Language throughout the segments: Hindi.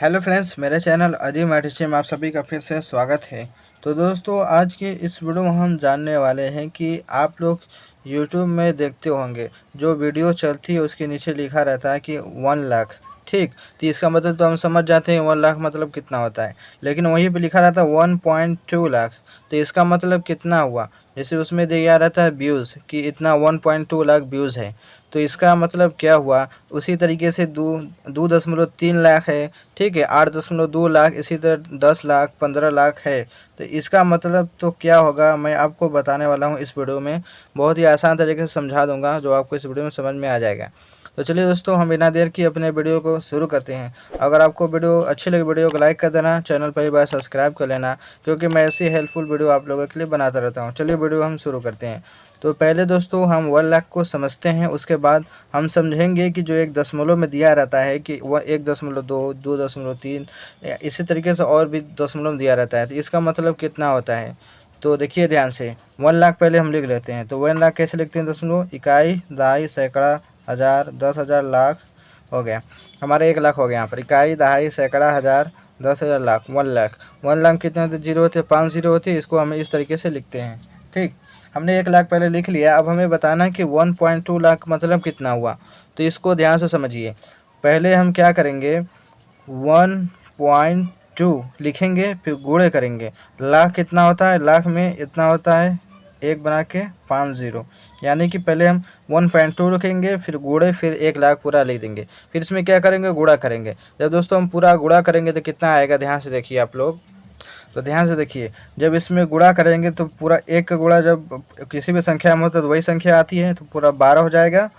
हेलो फ्रेंड्स, मेरे चैनल अदी मैटिशी में आप सभी का फिर से स्वागत है। तो दोस्तों, आज के इस वीडियो में हम जानने वाले हैं कि आप लोग यूट्यूब में देखते होंगे जो वीडियो चलती है उसके नीचे लिखा रहता है कि 1 लाख। ठीक, तो इसका मतलब तो हम समझ जाते हैं 1 लाख मतलब कितना होता है, लेकिन वहीं पे लिखा रहता है 1.2 लाख। तो इसका मतलब कितना हुआ? जैसे उसमें दिया रहता है व्यूज़ कि इतना 1.2 लाख व्यूज़ है, तो इसका मतलब क्या हुआ? उसी तरीके से 2.3 लाख है। ठीक है, 8.2 लाख, इसी तरह 10 लाख, 15 लाख है। तो इसका मतलब तो क्या होगा, मैं आपको बताने वाला हूँ इस वीडियो में। बहुत ही आसान तरीके से समझा दूंगा जो आपको इस वीडियो में समझ में आ जाएगा। तो चलिए दोस्तों, हम बिना देर की अपने वीडियो को शुरू करते हैं। अगर आपको वीडियो अच्छी लगे, वीडियो को लाइक कर देना, चैनल पर बार सब्सक्राइब कर लेना, क्योंकि मैं ऐसी हेल्पफुल वीडियो आप लोगों के लिए बनाता रहता हूँ। चलिए वीडियो हम शुरू करते हैं। तो पहले दोस्तों हम 1 लाख को समझते हैं, उसके बाद हम समझेंगे कि जो एक दशमलव में दिया रहता है कि वह 1.2, 2.3, इसी तरीके से और भी दशमलव दिया रहता है, तो इसका मतलब कितना होता है। तो देखिए ध्यान से, 1 लाख पहले हम लिख लेते हैं। तो 1 लाख कैसे लिखते हैं? दशमलव, इकाई, दहाई, सैकड़ा, हज़ार, 10,000, लाख हो गया। हमारा 1 लाख हो गया। यहाँ पर इकाई, दहाई, सैकड़ा, हज़ार, 10,000, लाख। 1 लाख, 1 लाख कितने होते? जीरो होते, 5 जीरो होते। इसको हमें इस तरीके से लिखते हैं। ठीक, हमने 1 लाख पहले लिख लिया। अब हमें बताना है कि 1.2 लाख मतलब कितना हुआ। तो इसको ध्यान से समझिए। पहले हम क्या करेंगे, 1.2 लिखेंगे, फिर गुणे करेंगे। लाख कितना होता है? लाख में इतना होता है, एक बना के 5 जीरो, यानी कि पहले हम 1.2 लिखेंगे, फिर गुणे, फिर 1 लाख पूरा लिख देंगे। फिर इसमें क्या करेंगे, गुणा करेंगे। जब दोस्तों हम पूरा गुणा करेंगे तो कितना आएगा? ध्यान से देखिए आप लोग। तो ध्यान से देखिए, जब इसमें गुणा करेंगे तो पूरा एक का गुणा जब किसी भी संख्या में होता है तो वही संख्या आती है, तो पूरा 12 हो जाएगा।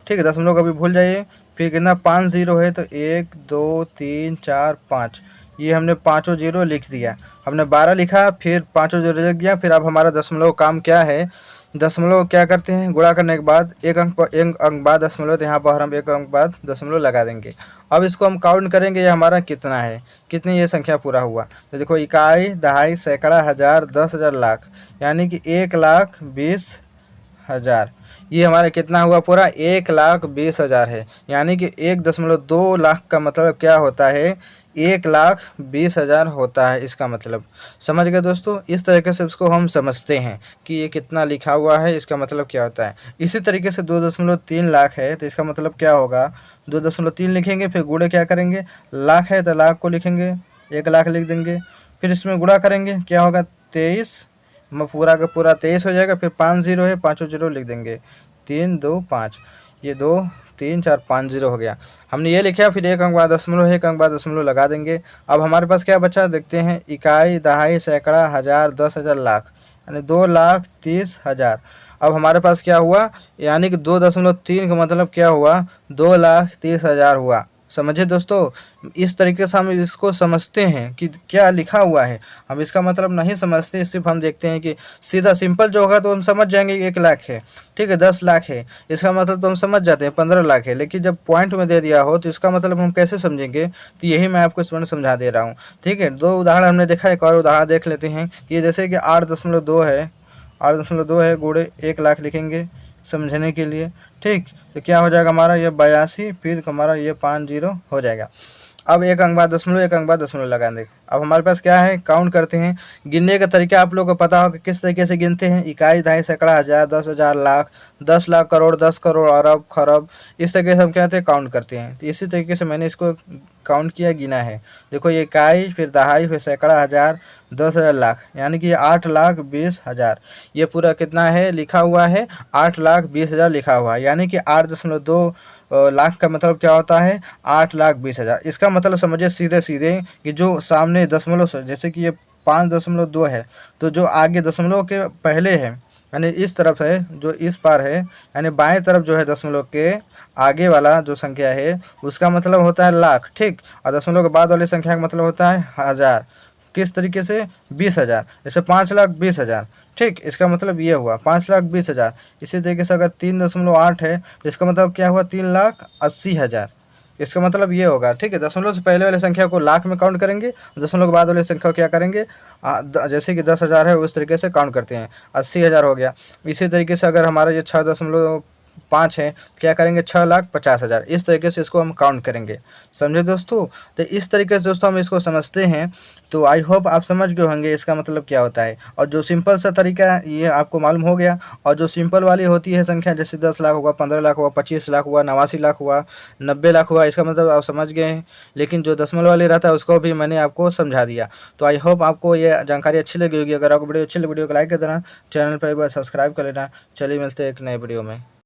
ठीक है, दशमलव कभी भूल जाइए। फिर कितना? 5 जीरो है, तो 1 2 3 4 5, ये हमने पाँचों जीरो लिख दिया। हमने 12 लिखा, फिर पाँचों जीरो लिख दिया। फिर अब हमारा दशमलव काम क्या है, दशमलव क्या करते हैं, गुणा करने के बाद एक अंक बाद दशमलव, तो यहाँ पर हम एक अंक बाद दशमलव लगा देंगे। अब इसको हम काउंट करेंगे, ये हमारा कितना है, कितनी ये संख्या पूरा हुआ। तो देखो, इकाई, दहाई, सैकड़ा, हज़ार, 10,000, लाख, यानी कि 1,20,000। ये हमारा कितना हुआ? पूरा 1,20,000 है। यानी कि 1.2 लाख का मतलब क्या होता है? 1,20,000 होता है इसका मतलब। समझ गए दोस्तों? इस तरीके से इसको हम समझते हैं कि ये कितना लिखा हुआ है, इसका मतलब क्या होता है। इसी तरीके से 2.3 लाख है, तो इसका मतलब क्या होगा? 2.3 लिखेंगे, फिर गुणे क्या करेंगे, लाख है तो लाख को लिखेंगे, 1 लाख लिख देंगे। फिर इसमें गुणा करेंगे, क्या होगा? 23, पूरा का पूरा 23 हो जाएगा। फिर 5 जीरो है, पाँचों जीरो लिख देंगे, 3 2 5, ये 2 3 4 5 जीरो हो गया। हमने ये लिखा, फिर एक अंक बाद दशमलव है, एक अंक बाद दशमलव लगा देंगे। अब हमारे पास क्या बचा देखते हैं, इकाई, दहाई, सैकड़ा, हज़ार, 10,000, लाख, यानी 2,30,000। अब हमारे पास क्या हुआ, यानी कि 2.3 का मतलब क्या हुआ, 2,30,000 हुआ। समझे दोस्तों? इस तरीके से हम इसको समझते हैं कि क्या लिखा हुआ है। हम इसका मतलब नहीं समझते, सिर्फ हम देखते हैं कि सीधा सिंपल जो होगा तो हम समझ जाएंगे 1 लाख है। ठीक है, 10 लाख है, इसका मतलब तो हम समझ जाते हैं 15 लाख है। लेकिन जब पॉइंट में दे दिया हो तो इसका मतलब हम कैसे समझेंगे, तो यही मैं आपको इस बार समझा दे रहा हूँ। ठीक है, 2 उदाहरण हमने देखा, एक और उदाहरण देख लेते हैं। ये जैसे कि 8.2 है, 8.2 है, गुणे 1 लाख लिखेंगे समझने के लिए। ठीक, तो क्या हो जाएगा हमारा, ये 82, फिर हमारा ये 5 जीरो हो जाएगा। अब एक अंक बाद दशमलव, एक अंक बाद दशमलव लगा देंगे। अब हमारे पास क्या है, काउंट करते हैं। गिनने का तरीका आप लोगों को पता हो कि किस तरीके से गिनते हैं। इकाई, दहाई, सैकड़ा, हज़ार, 10,000, लाख, 10 लाख, करोड़, 10 करोड़, अरब, खरब, इस तरीके से हम क्या होते हैं, काउंट करते हैं। तो इसी तरीके से मैंने इसको काउंट किया, गिना है। देखो, ये इकाई, फिर दहाई, फिर सैकड़ा, हज़ार, 10,000, लाख, यानी कि 8,20,000। ये पूरा कितना है लिखा हुआ है, 8,20,000 लिखा हुआ है। यानी कि 8.2 लाख का मतलब क्या होता है, 8,20,000। इसका मतलब समझिए सीधे सीधे कि जो सामने दशमलव से, जैसे कि ये 5.2 है, तो जो आगे दशमलव के पहले है, यानी इस तरफ है, जो इस पार है, यानी बाएं तरफ जो है दशमलव के आगे वाला जो संख्या है उसका मतलब होता है लाख। ठीक, और दशमलव के बाद वाली संख्या का मतलब होता है हज़ार। किस तरीके से, 20,000, जैसे 5,20,000। ठीक, इसका मतलब ये हुआ 5,20,000। इसी तरीके से अगर 3.8 है तो इसका मतलब क्या हुआ, 3,80,000। इसका मतलब ये होगा। ठीक है, दशमलव से पहले वाली संख्या को लाख में काउंट करेंगे, दशमलव के बाद वाली संख्या को क्या करेंगे, जैसे कि 10,000 है उस तरीके से काउंट करते हैं, 80,000 हो गया। इसी तरीके से अगर हमारा ये 6.5 5 है, क्या करेंगे 6,50,000, इस तरीके से इसको हम काउंट करेंगे। समझे दोस्तों? तो इस तरीके से दोस्तों हम इसको समझते हैं। तो आई होप आप समझ गए होंगे इसका मतलब क्या होता है। और जो सिंपल सा तरीका है ये आपको मालूम हो गया, और जो सिंपल वाली होती है संख्या, जैसे 10 लाख हुआ, 15 लाख हुआ, 25 लाख हुआ, 89 लाख हुआ, 90 लाख हुआ, इसका मतलब आप समझ गए हैं। लेकिन जो दशमलव वाली रहता है उसको भी मैंने आपको समझा दिया। तो आई होप आपको ये जानकारी अच्छी लगी होगी। अगर आपको वीडियो अच्छी लगी, वीडियो को लाइक कर देना, चैनल पर एक बार सब्सक्राइब कर लेना। चलिए मिलते हैं एक नए वीडियो में।